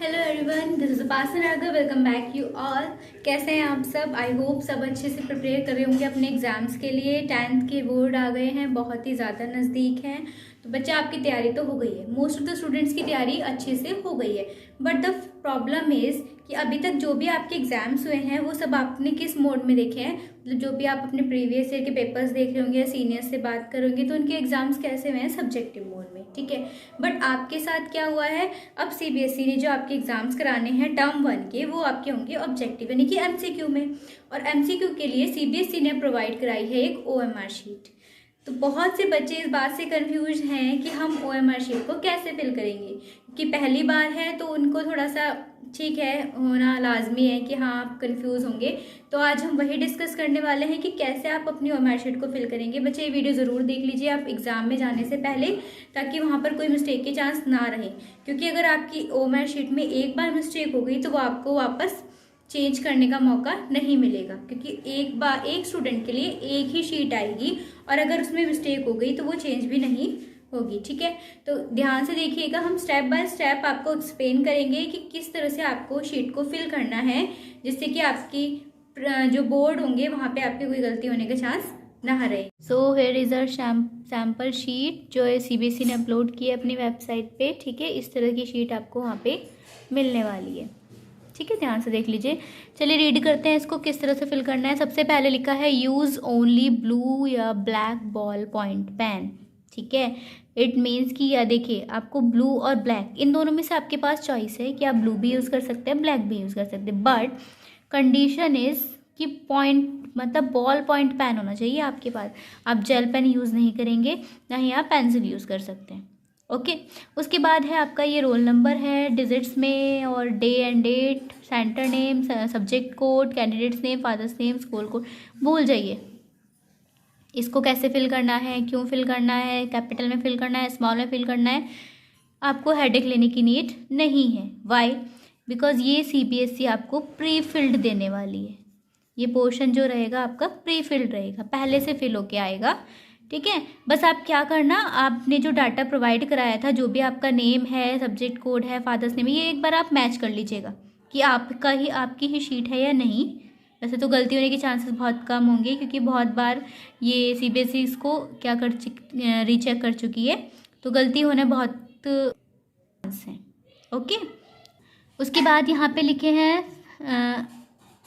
Hello everyone, this is Upasana Raghav. Welcome back you all. कैसे हैं आप सब? आई होप सब अच्छे से प्रिपेयर कर रहे होंगे अपने एग्जाम्स के लिए। 10th के बोर्ड आ गए हैं, बहुत ही ज़्यादा नज़दीक हैं। तो बच्चा आपकी तैयारी तो हो गई है, मोस्ट ऑफ द स्टूडेंट्स की तैयारी अच्छे से हो गई है। बट द प्रॉब्लम इज़ कि अभी तक जो भी आपके एग्जाम्स हुए हैं वो सब आपने किस मोड में देखे हैं। मतलब जो भी आप अपने प्रीवियस ईयर के पेपर्स देख रहे होंगे, सीनियर्स से बात करोगे तो उनके एग्जाम्स कैसे हुए हैं, सब्जेक्टिव मोड में, ठीक है। बट आपके साथ क्या हुआ है, अब सीबीएसई ने जो आपके एग्जाम्स कराने हैं टर्म 1 के, वो आपके होंगे ऑब्जेक्टिव यानी कि एमसीक्यू में। और एमसीक्यू के लिए सीबीएसई ने प्रोवाइड कराई है एक ओएमआर शीट। तो बहुत से बच्चे इस बात से कंफ्यूज हैं कि हम ओएमआर शीट को कैसे फिल करेंगे, क्योंकि पहली बार है तो उनको थोड़ा सा ठीक है, होना लाजमी है कि हाँ आप कंफ्यूज होंगे। तो आज हम वही डिस्कस करने वाले हैं कि कैसे आप अपनी ओएमआर शीट को फिल करेंगे। बच्चे ये वीडियो ज़रूर देख लीजिए आप एग्जाम में जाने से पहले, ताकि वहाँ पर कोई मिस्टेक के चांस ना रहे। क्योंकि अगर आपकी ओएमआर शीट में एक बार मिस्टेक हो गई तो वो आपको वापस चेंज करने का मौका नहीं मिलेगा, क्योंकि एक बार एक स्टूडेंट के लिए एक ही शीट आएगी और अगर उसमें मिस्टेक हो गई तो वो चेंज भी नहीं होगी, ठीक है। तो ध्यान से देखिएगा, हम स्टेप बाय स्टेप आपको एक्सप्लेन करेंगे कि किस तरह से आपको शीट को फिल करना है, जिससे कि आपकी जो बोर्ड होंगे वहाँ पे आपकी कोई गलती होने का चांस ना रहे। So here is a sample sheet जो सीबीएसई ने अपलोड की है अपनी वेबसाइट पे, ठीक है। इस तरह की शीट आपको वहाँ पे मिलने वाली है, ठीक है। ध्यान से देख लीजिए। चलिए रीड करते हैं इसको किस तरह से फिल करना है। सबसे पहले लिखा है यूज़ ओनली ब्लू या ब्लैक बॉल पॉइंट पेन, ठीक है। इट मीन्स कि या देखिए आपको ब्लू और ब्लैक इन दोनों में से आपके पास चॉइस है कि आप ब्लू भी यूज़ कर सकते हैं, ब्लैक भी यूज़ कर सकते हैं। बट कंडीशन इज़ कि पॉइंट मतलब बॉल पॉइंट पेन होना चाहिए आपके पास। आप जेल पेन यूज़ नहीं करेंगे, ना ही आप पेंसिल यूज़ कर सकते हैं, ओके। उसके बाद है आपका ये रोल नंबर है डिजिट्स में, और day and date, centre name, subject code, candidate's name, father's name, school code. भूल जाइए इसको कैसे फिल करना है, क्यों फिल करना है, कैपिटल में फिल करना है, स्मॉल में फिल करना है। आपको हेडेक लेने की नीड नहीं है। वाई? बिकॉज ये सीबीएसई आपको प्री फिल्ड देने वाली है। ये पोर्शन जो रहेगा आपका प्री फिल्ड रहेगा, पहले से फिल होके आएगा, ठीक है। बस आप क्या करना, आपने जो डाटा प्रोवाइड कराया था, जो भी आपका नेम है, सब्जेक्ट कोड है, फादर्स नेम, ये एक बार आप मैच कर लीजिएगा कि आपकी ही शीट है या नहीं। वैसे तो गलती होने के चांसेस बहुत कम होंगे, क्योंकि बहुत बार ये सीबीएसई इसको क्या कर रीचेक कर चुकी है, तो गलती होने बहुत चांस हैं, ओके। उसके बाद यहाँ पे लिखे हैं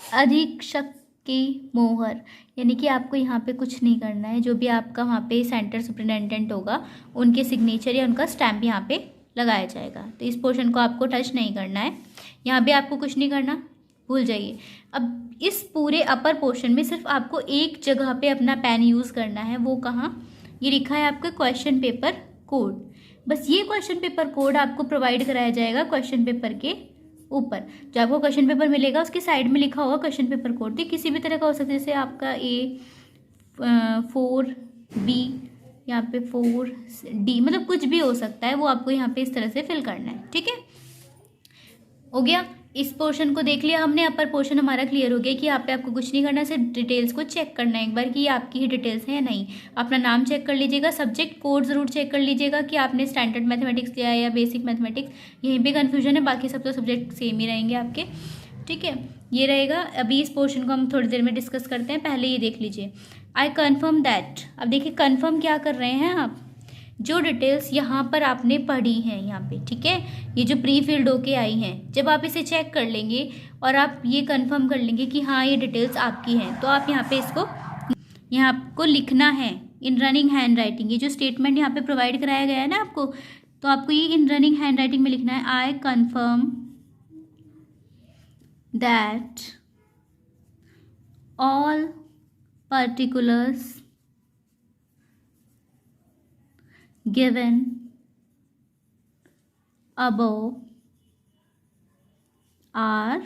अधीक्षक की मोहर, यानी कि आपको यहाँ पे कुछ नहीं करना है। जो भी आपका वहाँ पे सेंटर सुपरिटेंडेंट होगा, उनके सिग्नेचर या उनका स्टैम्प यहाँ पे लगाया जाएगा। तो इस पोर्शन को आपको टच नहीं करना है, यहाँ भी आपको कुछ नहीं करना, भूल जाइए। अब इस पूरे अपर पोर्शन में सिर्फ आपको एक जगह पे अपना पेन यूज़ करना है। वो कहाँ? ये लिखा है आपका क्वेश्चन पेपर कोड। बस ये क्वेश्चन पेपर कोड आपको प्रोवाइड कराया जाएगा क्वेश्चन पेपर के ऊपर। जो आपको क्वेश्चन पेपर मिलेगा उसके साइड में लिखा होगा क्वेश्चन पेपर कोड। तो किसी भी तरह का हो सकता है, जैसे आपका A4B, यहाँ पे 4D, मतलब कुछ भी हो सकता है। वो आपको यहाँ पे इस तरह से फिल करना है, ठीक है। हो गया, इस पोर्शन को देख लिया हमने। अपर पोर्शन हमारा क्लियर हो गया कि यहाँ पे आपको कुछ नहीं करना, सिर्फ डिटेल्स को चेक करना है एक बार कि ये आपकी ही डिटेल्स हैं या नहीं। अपना नाम चेक कर लीजिएगा, सब्जेक्ट कोड ज़रूर चेक कर लीजिएगा कि आपने स्टैंडर्ड मैथमेटिक्स लिया है या बेसिक मैथमेटिक्स। यहीं पे कन्फ्यूजन है, बाकी सब तो सब्जेक्ट सेम ही रहेंगे आपके, ठीक है। ये रहेगा। अभी इस पोर्शन को हम थोड़ी देर में डिस्कस करते हैं, पहले ये देख लीजिए। I confirm that. अब देखिए कन्फर्म क्या कर रहे हैं आप, जो डिटेल्स यहाँ पर आपने पढ़ी हैं यहाँ पे, ठीक है, ये जो प्री फिल्ड होके आई हैं, जब आप इसे चेक कर लेंगे और आप ये कंफर्म कर लेंगे कि हाँ ये डिटेल्स आपकी हैं, तो आप यहाँ पे इसको यहाँ आपको लिखना है इन रनिंग हैंड राइटिंग। ये जो स्टेटमेंट यहाँ पे प्रोवाइड कराया गया है ना आपको, तो आपको ये इन रनिंग हैंड राइटिंग में लिखना है। I confirm that all particulars given above are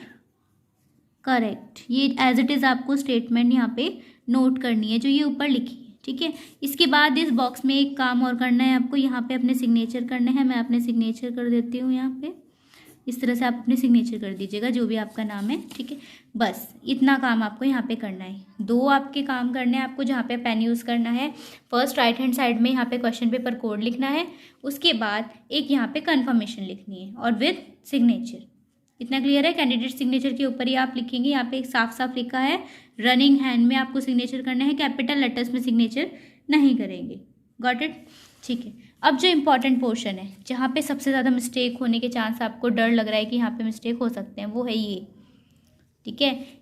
correct. ये एज इट इज़ आपको स्टेटमेंट यहाँ पे नोट करनी है जो ये ऊपर लिखी है, ठीक है। इसके बाद इस बॉक्स में एक काम और करना है आपको, यहाँ पे अपने सिग्नेचर करने हैं। मैं अपने सिग्नेचर कर देती हूँ यहाँ पे। इस तरह से आप अपने सिग्नेचर कर दीजिएगा जो भी आपका नाम है, ठीक है। बस इतना काम आपको यहाँ पे करना है। दो आपके काम करने हैं आपको जहाँ पे पेन यूज़ करना है। फर्स्ट राइट हैंड साइड में यहाँ पे क्वेश्चन पेपर कोड लिखना है, उसके बाद एक यहाँ पे कंफर्मेशन लिखनी है और विद सिग्नेचर, इतना क्लियर है। कैंडिडेट सिग्नेचर के ऊपर ही आप लिखेंगे, यहाँ पे एक साफ साफ लिखा है रनिंग हैंड में आपको सिग्नेचर करना है, कैपिटल लेटर्स में सिग्नेचर नहीं करेंगे। Got it? ठीक है। अब जो इम्पॉर्टेंट पोर्शन है, जहाँ पे सबसे ज़्यादा मिस्टेक होने के चांस आपको डर लग रहा है कि यहाँ पे मिस्टेक हो सकते हैं, वो है ये। ठीक है,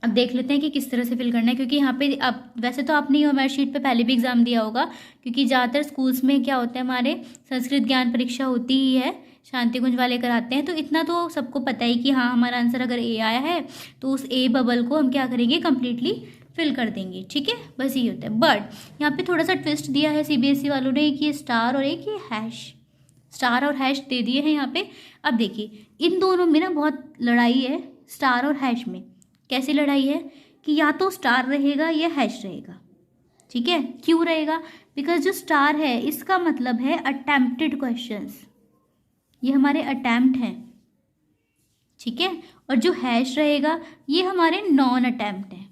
अब देख लेते हैं कि किस तरह से फिल करना है, क्योंकि यहाँ पे अब वैसे तो आपने हमारे शीट पे पहले भी एग्जाम दिया होगा, क्योंकि ज़्यादातर स्कूल्स में क्या होता है, हमारे संस्कृत ज्ञान परीक्षा होती ही है, शांति कुंज वाले कराते हैं, तो इतना तो सबको पता ही कि हाँ हमारा आंसर अगर ए आया है तो उस ए बबल को हम क्या करेंगे, कम्प्लीटली फिल कर देंगे। ठीक है, बस ये होता है। बट यहाँ पे थोड़ा सा ट्विस्ट दिया है सीबीएसई वालों ने, एक ये स्टार और एक ये हैश, स्टार और हैश दे दिए हैं यहाँ पे। अब देखिए इन दोनों में ना बहुत लड़ाई है, स्टार और हैश में। कैसी लड़ाई है कि या तो स्टार रहेगा या हैश रहेगा। ठीक है, क्यों रहेगा? बिकॉज जो स्टार है इसका मतलब है अटेम्प्टेड क्वेश्चंस, ये हमारे अटेम्प्ट हैं। ठीक है, और जो हैश रहेगा ये हमारे नॉन अटेम्प्ट हैं।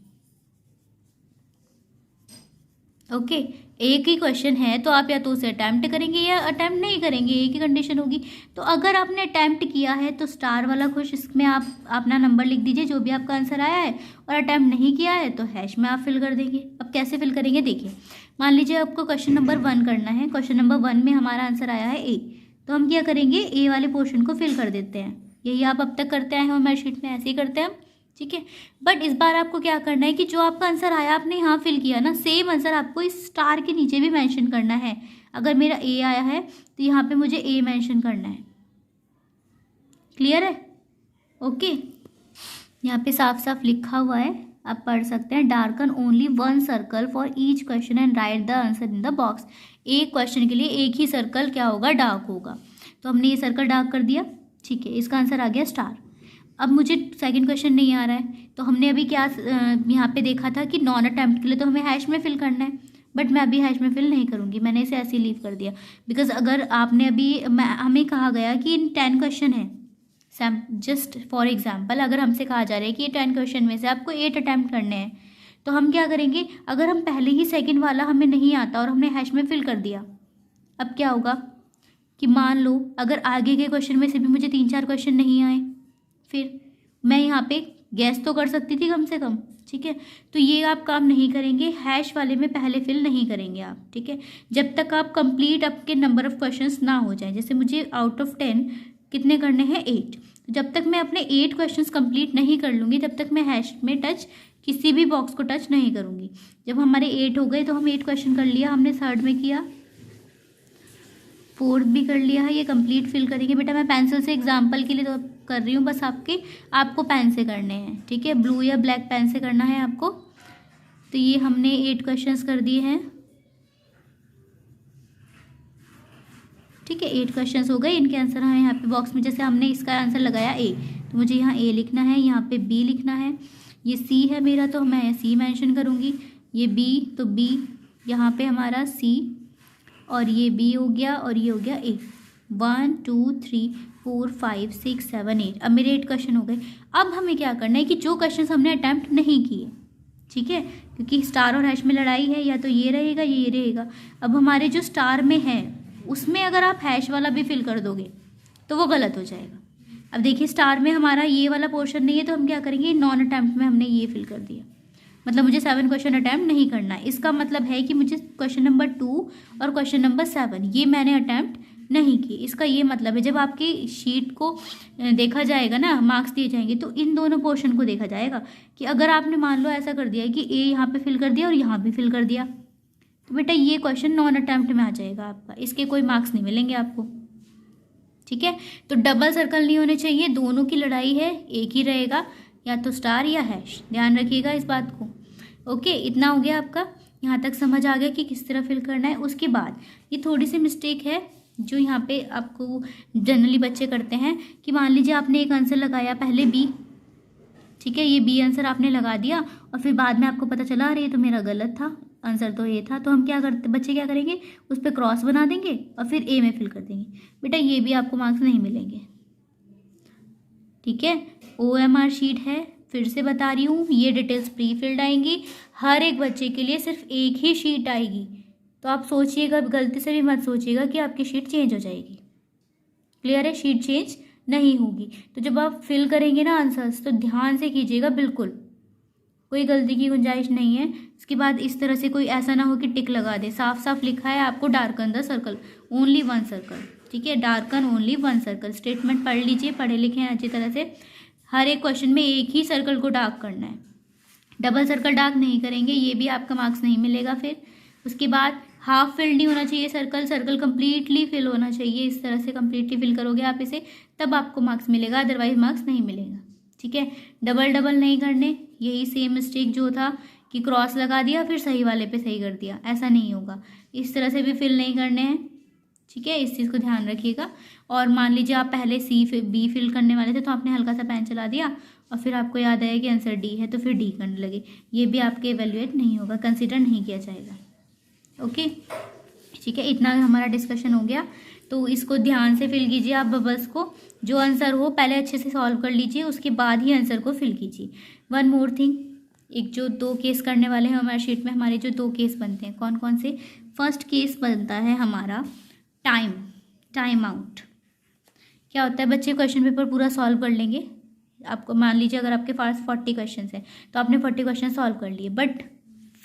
ओके, एक ही क्वेश्चन है तो आप या तो उसे अटैम्प्ट करेंगे या अटैम्प्ट नहीं करेंगे, एक ही कंडीशन होगी। तो अगर आपने अटैम्प्ट किया है तो स्टार वाला खुश, इसमें आप अपना नंबर लिख दीजिए जो भी आपका आंसर आया है, और अटैम्प्ट नहीं किया है तो हैश में आप फिल कर देंगे। अब कैसे फिल करेंगे देखिए, मान लीजिए आपको क्वेश्चन नंबर 1 करना है, क्वेश्चन नंबर 1 में हमारा आंसर आया है ए, तो हम क्या करेंगे, ए वाले पोर्शन को फिल कर देते हैं। यही आप अब तक करते आए हैं हमारे शीट में, ऐसे ही करते हैं हम। ठीक है, बट इस बार आपको क्या करना है कि जो आपका आंसर आया आपने यहाँ फिल किया ना, सेम आंसर आपको इस स्टार के नीचे भी मेंशन करना है। अगर मेरा ए आया है तो यहाँ पे मुझे ए मेंशन करना है। क्लियर है? ओके, यहाँ पे साफ साफ लिखा हुआ है, आप पढ़ सकते हैं। Darken only 1 circle for each question and right the answer in the box. एक क्वेश्चन के लिए एक ही सर्कल क्या होगा, डार्क होगा। तो हमने ये सर्कल डार्क कर दिया। ठीक है, इसका आंसर आ गया स्टार। अब मुझे सेकंड क्वेश्चन नहीं आ रहा है, तो हमने अभी क्या यहाँ पे देखा था कि नॉन अटैम्प्ट के लिए तो हमें हैश में फिल करना है, बट मैं अभी हैश में फिल नहीं करूँगी, मैंने इसे ऐसे ही लीव कर दिया। बिकॉज अगर आपने अभी हमें कहा गया कि इन 10 क्वेश्चन है, जस्ट फॉर एग्जाम्पल अगर हमसे कहा जा रहा है कि ये 10 क्वेश्चन में से आपको 8 अटैम्प्ट करने हैं, तो हम क्या करेंगे, अगर हम पहले ही सेकेंड वाला हमें नहीं आता और हमने हैश में फिल कर दिया, अब क्या होगा कि मान लो अगर आगे के क्वेश्चन में से भी मुझे 3-4 क्वेश्चन नहीं आए, फिर मैं यहाँ पे गैस तो कर सकती थी कम से कम। ठीक है, तो ये आप काम नहीं करेंगे, हैश वाले में पहले फिल नहीं करेंगे आप। ठीक है, जब तक आप कंप्लीट आपके नंबर ऑफ क्वेश्चंस ना हो जाए। जैसे मुझे आउट ऑफ 10 कितने करने हैं, 8, जब तक मैं अपने 8 क्वेश्चंस कंप्लीट नहीं कर लूँगी तब तक मैं हैश में टच, किसी भी बॉक्स को टच नहीं करूँगी। जब हमारे 8 हो गए तो हम 8 क्वेश्चन कर लिया हमने, थर्ड में किया, फोर्थ भी कर लिया है, ये कंप्लीट फिल करेंगे। बेटा मैं पेंसिल से एग्जांपल के लिए तो कर रही हूँ, बस आपको पेन से करने हैं। ठीक है, ब्लू या ब्लैक पेन से करना है आपको। तो ये हमने 8 क्वेश्चंस कर दिए हैं। ठीक है, 8 क्वेश्चंस हो गए, इनके आंसर हमें यहाँ पे बॉक्स में, जैसे हमने इसका आंसर लगाया ए, तो मुझे यहाँ ए लिखना है, यहाँ पे बी लिखना है। ये सी है मेरा तो मैं सी मेंशन करूँगी, ये बी तो बी, यहाँ पे हमारा सी, और ये बी हो गया, और ये हो गया ए। 1 2 3 4 5 6 7 8, अब मेरे 8 क्वेश्चन हो गए। अब हमें क्या करना है कि जो क्वेश्चन हमने अटैम्प्ट नहीं किए, ठीक है, क्योंकि स्टार और हैश में लड़ाई है, या तो ये रहेगा ये रहेगा। अब हमारे जो स्टार में है उसमें अगर आप हैश वाला भी फिल कर दोगे तो वो गलत हो जाएगा। अब देखिए स्टार में हमारा ये वाला पोर्शन नहीं है, तो हम क्या करेंगे, नॉन अटैम्प्ट में हमने ये फिल कर दिया, मतलब मुझे 7 क्वेश्चन अटैम्प्ट नहीं करना है। इसका मतलब है कि मुझे क्वेश्चन नंबर 2 और क्वेश्चन नंबर 7 ये मैंने अटैम्प्ट नहीं किए। इसका ये मतलब है जब आपकी शीट को देखा जाएगा ना, मार्क्स दिए जाएंगे, तो इन दोनों पोर्शन को देखा जाएगा कि अगर आपने मान लो ऐसा कर दिया कि ए यहाँ पे फिल कर दिया और यहाँ भी फिल कर दिया, तो बेटा ये क्वेश्चन नॉन अटैम्प्ट में आ जाएगा आपका, इसके कोई मार्क्स नहीं मिलेंगे आपको। ठीक है, तो डबल सर्कल नहीं होने चाहिए, दोनों की लड़ाई है, एक ही रहेगा, या तो स्टार या हैश, ध्यान रखिएगा इस बात को। ओके, इतना हो गया आपका, यहाँ तक समझ आ गया कि किस तरह फिल करना है। उसके बाद ये थोड़ी सी मिस्टेक है जो यहाँ पे आपको जनरली बच्चे करते हैं कि मान लीजिए आपने एक आंसर लगाया पहले बी, ठीक है, ये बी आंसर आपने लगा दिया और फिर बाद में आपको पता चला अरे ये तो मेरा गलत था, आंसर तो ये था, तो हम क्या करते, बच्चे क्या करेंगे, उस पर क्रॉस बना देंगे और फिर ए में फिल कर देंगे। बेटा ये भी आपको मार्क्स नहीं मिलेंगे। ठीक है, OMR शीट है, फिर से बता रही हूँ, ये डिटेल्स प्री फिल्ड आएंगी, हर एक बच्चे के लिए सिर्फ एक ही शीट आएगी, तो आप सोचिएगा, गलती से भी मत सोचिएगा कि आपकी शीट चेंज हो जाएगी। क्लियर है, शीट चेंज नहीं होगी। तो जब आप फिल करेंगे ना आंसर्स तो ध्यान से कीजिएगा, बिल्कुल कोई गलती की गुंजाइश नहीं है। इसके बाद इस तरह से कोई ऐसा ना हो कि टिक लगा दे, साफ साफ लिखा है आपको darken the circle, only one circle, ठीक है, darken only one circle. Statement पढ़ लीजिए, पढ़े लिखे हैं अच्छी तरह से। हर एक क्वेश्चन में एक ही सर्कल को डार्क करना है, डबल सर्कल डार्क नहीं करेंगे, ये भी आपका मार्क्स नहीं मिलेगा फिर। उसके बाद हाफ फिल नहीं होना चाहिए सर्कल, सर्कल कंप्लीटली फिल होना चाहिए। इस तरह से कंप्लीटली फिल करोगे आप इसे, तब आपको मार्क्स मिलेगा, अदरवाइज मार्क्स नहीं मिलेगा, ठीक है। डबल डबल नहीं करने, यही सेम मिस्टेक जो था कि क्रॉस लगा दिया फिर सही वाले पे सही कर दिया, ऐसा नहीं होगा। इस तरह से भी फिल नहीं करने हैं, ठीक है, इस चीज़ को ध्यान रखिएगा। और मान लीजिए आप पहले बी फिल करने वाले थे तो आपने हल्का सा पेन चला दिया और फिर आपको याद आया कि आंसर डी है तो फिर डी करने लगे, ये भी आपके एवेल्युएट नहीं होगा, कंसिडर नहीं किया जाएगा। ओके, ठीक है, इतना हमारा डिस्कशन हो गया। तो इसको ध्यान से फिल कीजिए आप बबल्स को, जो आंसर हो पहले अच्छे से सॉल्व कर लीजिए, उसके बाद ही आंसर को फिल कीजिए। वन मोर थिंग, एक जो 2 केस करने वाले हैं हमारे शीट में, हमारे जो 2 केस बनते हैं कौन कौन से। फर्स्ट केस बनता है हमारा टाइम आउट। क्या होता है, बच्चे क्वेश्चन पेपर पूरा सॉल्व कर लेंगे, आपको मान लीजिए अगर आपके पास 40 क्वेश्चन हैं तो आपने 40 क्वेश्चन सॉल्व कर लिए, बट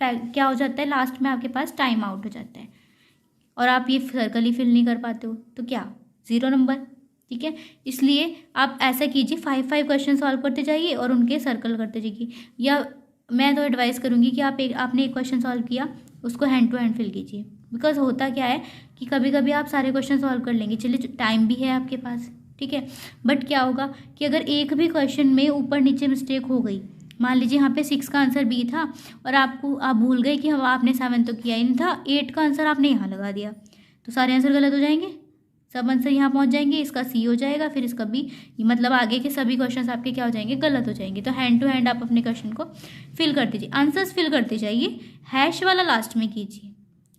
क्या हो जाता है लास्ट में आपके पास टाइम आउट हो जाता है और आप ये सर्कल ही फिल नहीं कर पाते हो, तो क्या 0 नंबर, ठीक है। इसलिए आप ऐसा कीजिए, 5 क्वेश्चन सॉल्व करते जाइए और उनके सर्कल करते जाइए। या मैं तो एडवाइस करूँगी कि आपने एक क्वेश्चन सॉल्व किया उसको हैंड टू हैंड फिल कीजिए, बिकॉज होता क्या है कि कभी कभी आप सारे क्वेश्चन सॉल्व कर लेंगे, चलिए टाइम भी है आपके पास, ठीक है, बट क्या होगा कि अगर एक भी क्वेश्चन में ऊपर नीचे मिस्टेक हो गई, मान लीजिए यहाँ पे 6 का आंसर बी था और आप भूल गए कि हम आपने 7 तो किया ही नहीं था, 8 का आंसर आपने यहाँ लगा दिया, तो सारे आंसर गलत हो जाएंगे, सब आंसर यहाँ पहुँच जाएंगे, इसका सी हो जाएगा, फिर इसका बी, मतलब आगे के सभी क्वेश्चंस आपके क्या हो जाएंगे, गलत हो जाएंगे। तो हैंड टू हैंड आप अपने क्वेश्चन को फिल कर दीजिए, आंसर्स फिल करते जाइए, हैश वाला लास्ट में कीजिए,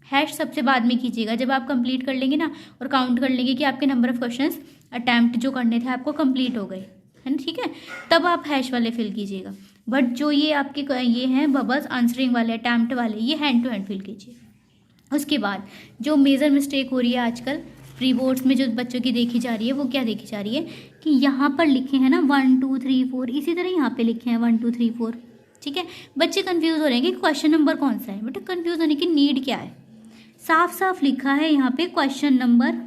हैश सबसे बाद में कीजिएगा। जब आप कंप्लीट कर लेंगे ना और काउंट कर लेंगे कि आपके नंबर ऑफ क्वेश्चंस अटैम्प्ट जो करने थे आपको कंप्लीट हो गए, है ना, ठीक है, तब आप हैश वाले फिल कीजिएगा। बट जो ये आपके ये हैं बबल्स आंसरिंग वाले, अटैम्प्ट वाले, ये हैंड टू हैंड फिल कीजिए। उसके बाद जो मेजर मिस्टेक हो रही है आजकल प्री बोर्ड्स में जो बच्चों की देखी जा रही है, वो क्या देखी जा रही है कि यहाँ पर लिखे हैं ना 1 2 3 4, इसी तरह यहाँ पे लिखे हैं 1 2 3 4, ठीक है। बच्चे कंफ्यूज हो रहे हैं कि क्वेश्चन नंबर कौन सा है, बट कंफ्यूज होने की नीड क्या है, साफ साफ लिखा है यहाँ पे क्वेश्चन नंबर,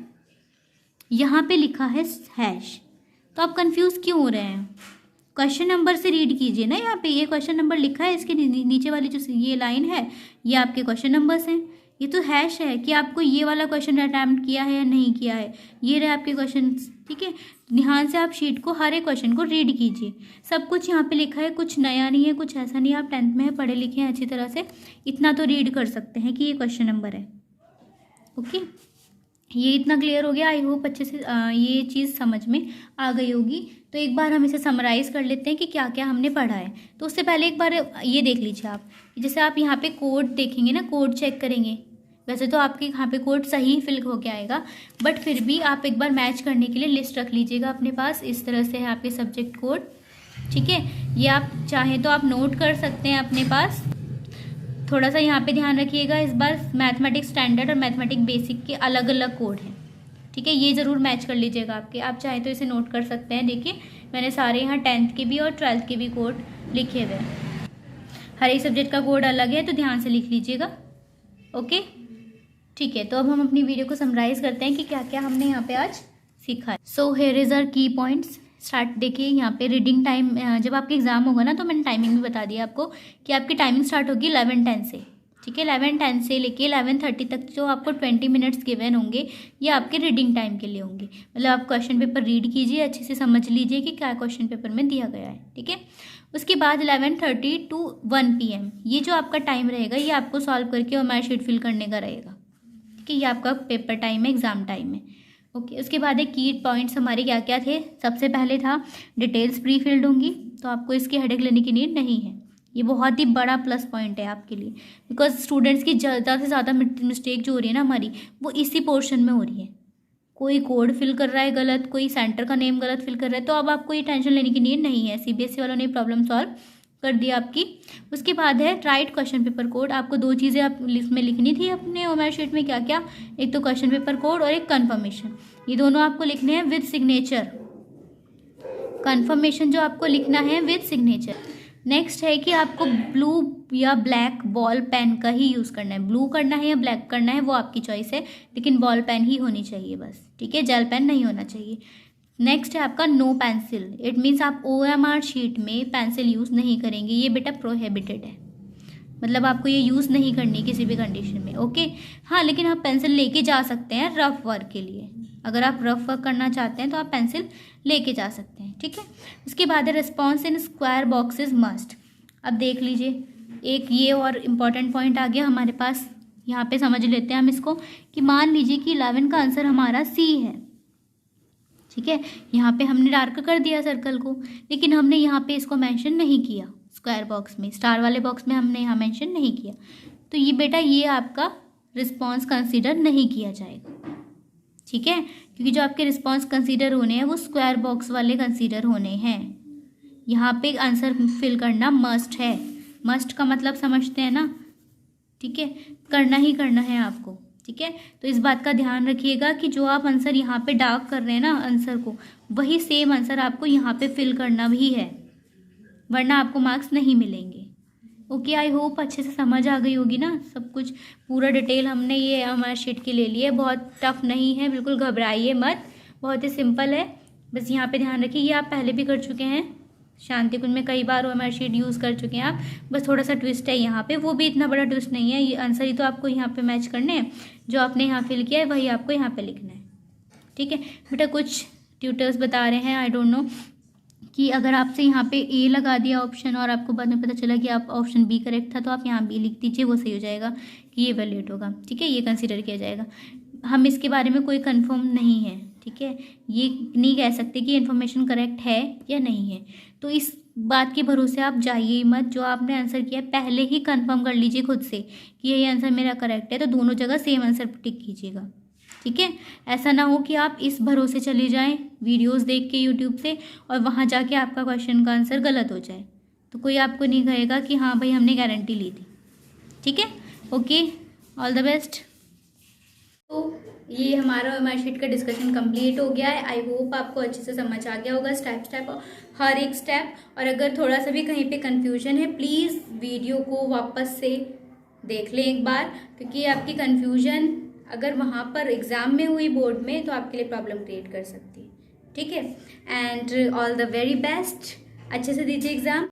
यहाँ पे लिखा है हैश, तो आप कंफ्यूज क्यों हो रहे हैं। क्वेश्चन नंबर से रीड कीजिए ना, यहाँ पे ये क्वेश्चन नंबर लिखा है, इसके नीचे वाली जो ये लाइन है ये आपके क्वेश्चन नंबर्स हैं, ये तो हैश है कि आपको ये वाला क्वेश्चन अटैम्प्ट किया है या नहीं किया है, ये रहे आपके क्वेश्चन, ठीक है। ध्यान से आप शीट को हर एक क्वेश्चन को रीड कीजिए, सब कुछ यहाँ पे लिखा है, कुछ नया नहीं है, कुछ ऐसा नहीं है, आप 10th में है, पढ़े लिखे हैं अच्छी तरह से, इतना तो रीड कर सकते हैं कि ये क्वेश्चन नंबर है। ओके, ये इतना क्लियर हो गया, आई होप अच्छे से ये चीज़ समझ में आ गई होगी। तो एक बार हम इसे समराइज़ कर लेते हैं कि क्या क्या हमने पढ़ा है। तो उससे पहले एक बार ये देख लीजिए आप, जैसे आप यहाँ पे कोड देखेंगे ना, कोड चेक करेंगे, वैसे तो आपके यहाँ पे कोड सही फिल होके आएगा, बट फिर भी आप एक बार मैच करने के लिए लिस्ट रख लीजिएगा अपने पास, इस तरह से है आपके सब्जेक्ट कोड, ठीक है। ये आप चाहें तो आप नोट कर सकते हैं अपने पास, थोड़ा सा यहाँ पे ध्यान रखिएगा, इस बार मैथमेटिक्स स्टैंडर्ड और मैथमेटिक्स बेसिक के अलग अलग कोड हैं, ठीक है, ये ज़रूर मैच कर लीजिएगा आपके, आप चाहें तो इसे नोट कर सकते हैं। देखिए मैंने सारे यहाँ 10th के भी और 12th के भी कोड लिखे हुए हैं, हर एक सब्जेक्ट का कोड अलग है, तो ध्यान से लिख लीजिएगा। ओके, ठीक है, तो अब हम अपनी वीडियो को समराइज़ करते हैं कि क्या क्या हमने यहाँ पे आज सीखा है। सो हियर इज़ आवर की पॉइंट्स। स्टार्ट देखिए यहाँ पे रीडिंग टाइम, जब आपके एग्जाम होगा ना तो मैंने टाइमिंग भी बता दिया आपको कि आपकी टाइमिंग स्टार्ट होगी 11:10 से, ठीक है, 11:10 से लेके 11:30 तक जो आपको 20 मिनट्स गिवन होंगे ये आपके रीडिंग टाइम के लिए होंगे। मतलब आप क्वेश्चन पेपर रीड कीजिए, अच्छे से समझ लीजिए कि क्या क्वेश्चन पेपर में दिया गया है, ठीक है। उसके बाद 11:30 to 1 PM ये जो आपका टाइम रहेगा ये आपको सॉल्व करके और मैथ शीट फिल करने का रहेगा, ठीक है, ये आपका पेपर टाइम है, एग्जाम टाइम है। ओके, उसके बाद एक की पॉइंट्स हमारे क्या क्या थे। सबसे पहले था डिटेल्स प्री फिल्ड होंगी, तो आपको इसकी हेडेक लेने की नीड नहीं है, ये बहुत ही बड़ा प्लस पॉइंट है आपके लिए, बिकॉज स्टूडेंट्स की ज़्यादा से ज़्यादा मिस्टेक जो हो रही है ना हमारी, वो इसी पोर्शन में हो रही है। कोई कोड फिल कर रहा है गलत, कोई सेंटर का नेम गलत फिल कर रहा है, तो अब आपको ये टेंशन लेने की नीड नहीं है, CBSE वालों ने प्रॉब्लम सॉल्व कर दिया आपकी। उसके बाद है राइट क्वेश्चन पेपर कोड, आपको 2 चीज़ें आप इसमें लिखनी थी अपने ओमेर शीट में, क्या क्या, एक तो क्वेश्चन पेपर कोड और एक कन्फर्मेशन, ये दोनों आपको लिखने हैं विद सिग्नेचर, कंफर्मेशन जो आपको लिखना है विद सिग्नेचर। नेक्स्ट है कि आपको ब्लू या ब्लैक बॉल पेन का ही यूज़ करना है। ब्लू करना है या ब्लैक करना है वो आपकी चॉइस है, लेकिन बॉल पेन ही होनी चाहिए बस, ठीक है, जेल पेन नहीं होना चाहिए। नेक्स्ट है आपका नो पेंसिल। इट मीन्स आप OMR शीट में पेंसिल यूज़ नहीं करेंगे, ये बेटा प्रोहिबिटेड है, मतलब आपको ये यूज़ नहीं करनी किसी भी कंडीशन में, ओके। हाँ, लेकिन आप पेंसिल लेके जा सकते हैं रफ वर्क के लिए। अगर आप रफ वर्क करना चाहते हैं तो आप पेंसिल लेके जा सकते हैं, ठीक है। उसके बाद है response in square boxes must. अब देख लीजिए, एक ये और इम्पॉर्टेंट पॉइंट आ गया हमारे पास, यहाँ पे समझ लेते हैं हम इसको, कि मान लीजिए कि 11 का आंसर हमारा C है, ठीक है। यहाँ पे हमने डार्क कर दिया सर्कल को, लेकिन हमने यहाँ पे इसको मेंशन नहीं किया स्क्वायर बॉक्स में, स्टार वाले बॉक्स में हमने यहाँ मेंशन नहीं किया, तो ये बेटा ये आपका रिस्पॉन्स कंसीडर नहीं किया जाएगा, ठीक है, क्योंकि जो आपके रिस्पॉन्स कंसीडर होने हैं वो स्क्वायर बॉक्स वाले कंसीडर होने हैं। यहाँ पे आंसर फिल करना मस्ट है। मस्ट का मतलब समझते हैं ना, ठीक है, करना ही करना है आपको, ठीक है। तो इस बात का ध्यान रखिएगा कि जो आप आंसर यहाँ पे डार्क कर रहे हैं ना आंसर को, वही सेम आंसर आपको यहाँ पे फिल करना भी है, वरना आपको मार्क्स नहीं मिलेंगे, ओके। आई होप अच्छे से समझ आ गई होगी ना सब कुछ, पूरा डिटेल हमने ये हमारे शीट की ले ली है, बहुत टफ नहीं है, बिल्कुल घबराइए मत, बहुत ही सिंपल है। बस यहाँ पे ध्यान रखिए, ये आप पहले भी कर चुके हैं, शांति कुंज में कई बार हमारी शीट यूज़ कर चुके हैं आप, बस थोड़ा सा ट्विस्ट है यहाँ पे, वो भी इतना बड़ा ट्विस्ट नहीं है, ये आंसर ही तो आपको यहाँ पे मैच करने हैं, जो आपने यहाँ फिल किया है वही आपको यहाँ पे लिखना है, ठीक है बेटा। कुछ ट्यूटर्स बता रहे हैं, आई डोंट नो, कि अगर आपसे यहाँ पे A लगा दिया ऑप्शन और आपको बाद में पता चला कि आप ऑप्शन B करेक्ट था, तो आप यहाँ B लिख दीजिए, वो सही हो जाएगा, कि ये वैलिड होगा, ठीक है, ये कंसीडर किया जाएगा। हम इसके बारे में कोई कंफर्म नहीं है, ठीक है, ये नहीं कह सकते कि इन्फॉर्मेशन करेक्ट है या नहीं है, तो इस बात के भरोसे आप जाइए मत। जो आपने आंसर किया पहले ही कंफर्म कर लीजिए खुद से कि ये आंसर मेरा करेक्ट है, तो दोनों जगह सेम आंसर टिक कीजिएगा, ठीक है। ऐसा ना हो कि आप इस भरोसे चले जाएं वीडियोस देख के यूट्यूब से और वहाँ जाके आपका क्वेश्चन का आंसर गलत हो जाए, तो कोई आपको नहीं कहेगा कि हाँ भाई हमने गारंटी ली थी, ठीक है, ओके, ऑल द बेस्ट। तो ये हमारा OMR शीट का डिस्कशन कंप्लीट हो गया है। आई होप आपको अच्छे से समझ आ गया होगा स्टेप हर एक स्टेप, और अगर थोड़ा सा भी कहीं पे कंफ्यूजन है प्लीज़ वीडियो को वापस से देख लें एक बार, क्योंकि आपकी कंफ्यूजन अगर वहाँ पर एग्ज़ाम में हुई बोर्ड में तो आपके लिए प्रॉब्लम क्रिएट कर सकती है, ठीक है। And all the very best, अच्छे से दीजिए एग्ज़ाम।